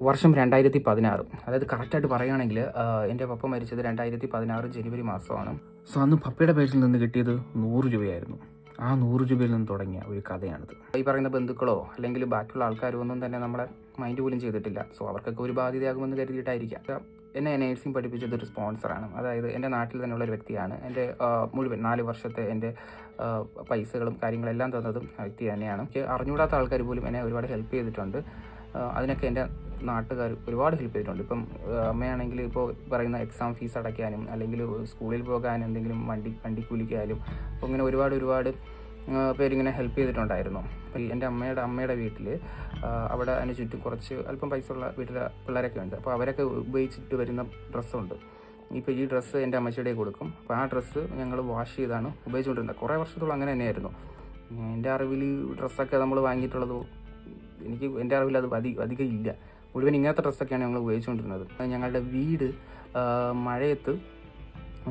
വർഷം 2016. അതായത് കറക്റ്റായിട്ട് പറയുകയാണെങ്കിൽ എൻ്റെ പപ്പ മരിച്ചത് 2016 ജനുവരി മാസമാണ്. സോ അന്ന് പപ്പയുടെ പേരിൽ നിന്ന് കിട്ടിയത് 100 രൂപയായിരുന്നു. ആ 100 രൂപയിൽ നിന്ന് തുടങ്ങിയ ഒരു കഥയാണിത്. ഈ പറയുന്ന ബന്ധുക്കളോ അല്ലെങ്കിൽ ബാക്കിയുള്ള ആൾക്കാരോ ഒന്നും തന്നെ നമ്മളെ മൈൻഡ് പോലും ചെയ്തിട്ടില്ല. സോ അവർക്കൊക്കെ ഒരു ബാധ്യതയാകുമെന്ന് കരുതിയിട്ടായിരിക്കാം. എന്നെ നേഴ്സിംഗ് പഠിപ്പിച്ചത് ഒരു സ്പോൺസറാണ്. അതായത് എൻ്റെ നാട്ടിൽ തന്നെയുള്ള ഒരു വ്യക്തിയാണ്. എൻ്റെ മുഴുവൻ 4 വർഷത്തെ എൻ്റെ പൈസകളും കാര്യങ്ങളെല്ലാം തന്നതും ആ വ്യക്തി തന്നെയാണ്. എനിക്ക് അറിഞ്ഞുകൂടാത്ത ആൾക്കാർ പോലും എന്നെ ഒരുപാട് ഹെൽപ്പ് ചെയ്തിട്ടുണ്ട്. അതിനൊക്കെ എൻ്റെ നാട്ടുകാർ ഒരുപാട് ഹെൽപ്പ് ചെയ്തിട്ടുണ്ട്. ഇപ്പം അമ്മയാണെങ്കിൽ ഇപ്പോൾ പറയുന്ന എക്സാം ഫീസ് അടയ്ക്കാനും അല്ലെങ്കിൽ സ്കൂളിൽ പോകാൻ എന്തെങ്കിലും വണ്ടിക്കൂലിക്കായാലും അപ്പോൾ ഇങ്ങനെ ഒരുപാട് പേരിങ്ങനെ ഹെൽപ്പ് ചെയ്തിട്ടുണ്ടായിരുന്നു. അപ്പോൾ എൻ്റെ അമ്മയുടെ വീട്ടിൽ അവിടെ അതിന് ചുറ്റും കുറച്ച് അല്പം പൈസ ഉള്ള വീട്ടിലെ പിള്ളേരൊക്കെ ഉണ്ട്. അപ്പോൾ അവരൊക്കെ ഉപയോഗിച്ചിട്ട് വരുന്ന ഡ്രസ്സുണ്ട്. ഇപ്പോൾ ഈ ഡ്രസ്സ് എൻ്റെ അമ്മച്ചിയുടെ കൊടുക്കും. അപ്പോൾ ആ ഡ്രസ്സ് ഞങ്ങൾ വാഷ് ചെയ്താണ് ഉപയോഗിച്ചുകൊണ്ടിരുന്നത്. കുറേ വർഷത്തോളം അങ്ങനെ തന്നെയായിരുന്നു. എൻ്റെ അറിവിൽ ഡ്രസ്സൊക്കെ നമ്മൾ വാങ്ങിയിട്ടുള്ളത് എൻ്റെ അറിവിൽ അത് അധികം ഇല്ല. മുഴുവൻ ഇങ്ങനത്തെ ഡ്രസ്സൊക്കെയാണ് ഞങ്ങൾ ഉപയോഗിച്ചുകൊണ്ടിരുന്നത്. ഞങ്ങളുടെ വീട് മഴയത്ത്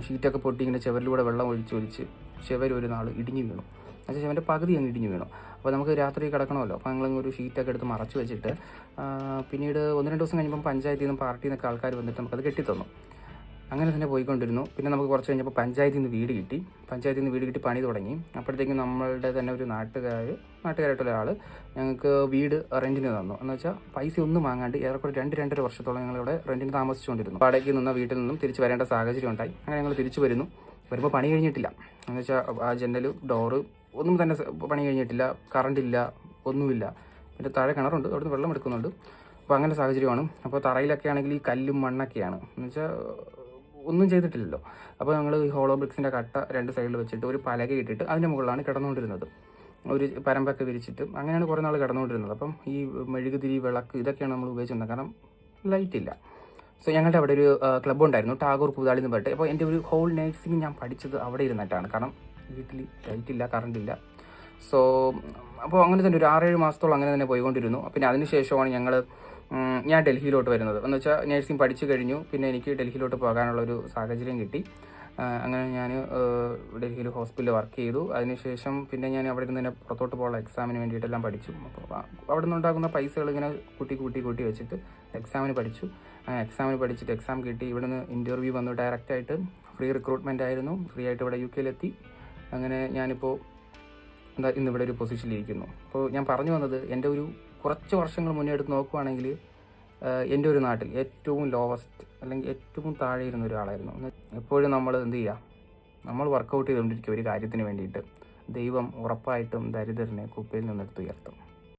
ഷീറ്റൊക്കെ പൊട്ടി ഇങ്ങനെ ചുവരിലൂടെ വെള്ളം ഒഴിച്ച് ചുവർ ഒരു നാൾ ഇടിഞ്ഞു വീണു. എന്നുവെച്ചാൽ ചുവൻ്റെ പകുതി അങ്ങ് ഇടിഞ്ഞു വീണു. അപ്പോൾ നമുക്ക് രാത്രി കിടക്കണമല്ലോ. അപ്പോൾ ഞങ്ങളൊരു ഷീറ്റൊക്കെ എടുത്ത് മറച്ച് വെച്ചിട്ട് പിന്നീട് 1-2 ദിവസം കഴിയുമ്പോൾ പഞ്ചായത്തിൽ നിന്നും പാർട്ടിയിൽ നിന്നൊക്കെ ആൾക്കാർ വന്നിട്ട് നമുക്കത് കെട്ടിത്തന്നു. അങ്ങനെ തന്നെ പോയിക്കൊണ്ടിരുന്നു. പിന്നെ നമുക്ക് കുറച്ച് കഴിഞ്ഞപ്പോൾ പഞ്ചായത്തിൽ നിന്ന് വീട് കിട്ടി പണി തുടങ്ങി. അപ്പോഴത്തേക്കും നമ്മളുടെ തന്നെ ഒരു നാട്ടുകാരായിട്ടുള്ള ഒരാൾ ഞങ്ങൾക്ക് വീട് റെൻറ്റിന് തന്നു. എന്ന് വെച്ചാൽ പൈസ ഒന്നും വാങ്ങാണ്ട് ഏറെക്കുറെ 2-2.5 വർഷത്തോളം ഞങ്ങളിവിടെ റെൻറ്റിന് താമസിച്ചുകൊണ്ടിരുന്നു. വാടകയ്ക്ക് നിന്ന വീട്ടിൽ നിന്നും തിരിച്ച് വരേണ്ട സാഹചര്യം ഉണ്ടായി. അങ്ങനെ ഞങ്ങൾ തിരിച്ചു വരുമ്പോൾ പണി കഴിഞ്ഞിട്ടില്ല. എന്ന് വെച്ചാൽ ആ ജനൽ ഡോറ് ഒന്നും തന്നെ പണി കഴിഞ്ഞിട്ടില്ല. കറണ്ടില്ല, ഒന്നുമില്ല. പിന്നെ താഴെ കിണറുണ്ട്, അവിടുന്ന് വെള്ളം എടുക്കുന്നുണ്ട്. അപ്പോൾ അങ്ങനെ സാഹചര്യമാണ്. അപ്പോൾ തറയിലൊക്കെ ആണെങ്കിൽ ഈ കല്ലും മണ്ണൊക്കെയാണ്. എന്ന് വെച്ചാൽ ഒന്നും ചെയ്തിട്ടില്ലല്ലോ. അപ്പോൾ ഞങ്ങൾ ഈ ഹോളോ ബ്രിക്സിൻ്റെ കട്ട 2 സൈഡിൽ വെച്ചിട്ട് ഒരു പലക ഇട്ടിട്ട് അതിൻ്റെ മുകളിലാണ് കിടന്നുകൊണ്ടിരുന്നത്. ഒരു പരമ്പൊക്കെ വിരിച്ചിട്ട് അങ്ങനെയാണ് കുറേ നാൾ കിടന്നുകൊണ്ടിരുന്നത്. അപ്പം ഈ മെഴുകുതിരി, വിളക്ക് ഇതൊക്കെയാണ് നമ്മൾ ഉപയോഗിച്ചിരുന്നത്. കാരണം ലൈറ്റ് ഇല്ല. സോ ഞങ്ങളുടെ അവിടെ ഒരു ക്ലബ്ബ് ഉണ്ടായിരുന്നു, ടാഗോർ പൂതാളി എന്ന് പറഞ്ഞിട്ട്. അപ്പോൾ എൻ്റെ ഒരു ഹോൾ നഴ്സിംഗ് ഞാൻ പഠിച്ചത് അവിടെ ഇരുന്നിട്ടാണ്. കാരണം വീട്ടിൽ ലൈറ്റ് ഇല്ല, കറണ്ട് ഇല്ല. സോ അപ്പോൾ അങ്ങനെ തന്നെ ഒരു 6-7 മാസത്തോളം അങ്ങനെ തന്നെ പോയിക്കൊണ്ടിരുന്നു. പിന്നെ അതിന് ശേഷമാണ് ഞാൻ ഡൽഹിയിലോട്ട് വരുന്നത്. എന്ന് വെച്ചാൽ നഴ്സിംഗ് പഠിച്ചു കഴിഞ്ഞു. പിന്നെ എനിക്ക് ഡൽഹിയിലോട്ട് പോകാനുള്ളൊരു സാഹചര്യം കിട്ടി. അങ്ങനെ ഞാൻ ഡൽഹിയിൽ ഹോസ്പിറ്റലിൽ വർക്ക് ചെയ്തു. അതിനുശേഷം പിന്നെ ഞാൻ അവിടെ നിന്ന് തന്നെ പുറത്തോട്ട് പോകാനുള്ള എക്സാമിന് വേണ്ടിയിട്ടെല്ലാം പഠിച്ചു. അപ്പോൾ അവിടെ നിന്നുണ്ടാകുന്ന പൈസകൾ ഇങ്ങനെ കൂട്ടി വെച്ചിട്ട് എക്സാമിന് പഠിച്ചു. എക്സാമിന് പഠിച്ചിട്ട് എക്സാം കിട്ടി. ഇവിടെ നിന്ന് ഇൻ്റർവ്യൂ വന്നു. ഡയറക്റ്റായിട്ട് ഫ്രീ റിക്രൂട്ട്മെൻ്റ് ആയിരുന്നു. ഫ്രീ ആയിട്ട് ഇവിടെ UK അങ്ങനെ ഞാനിപ്പോൾ ഇന്നിവിടെ ഒരു പൊസിഷനിലിരിക്കുന്നു. അപ്പോൾ ഞാൻ പറഞ്ഞു വന്നത്, എൻ്റെ ഒരു കുറച്ച് വർഷങ്ങൾ മുന്നേ എടുത്ത് നോക്കുവാണെങ്കിൽ എൻ്റെ ഒരു നാട്ടിൽ ഏറ്റവും ലോവസ്റ്റ് അല്ലെങ്കിൽ ഏറ്റവും താഴെ ഇരുന്ന ഒരാളായിരുന്നു. എപ്പോഴും നമ്മൾ എന്ത് ചെയ്യുക, നമ്മൾ വർക്കൗട്ട് ചെയ്തുകൊണ്ടിരിക്കുക ഒരു കാര്യത്തിന് വേണ്ടിയിട്ട്. ദൈവം ഉറപ്പായിട്ടും ദരിദ്രനെ കുപ്പയിൽ നിന്നെടുത്ത് ഉയർത്തും.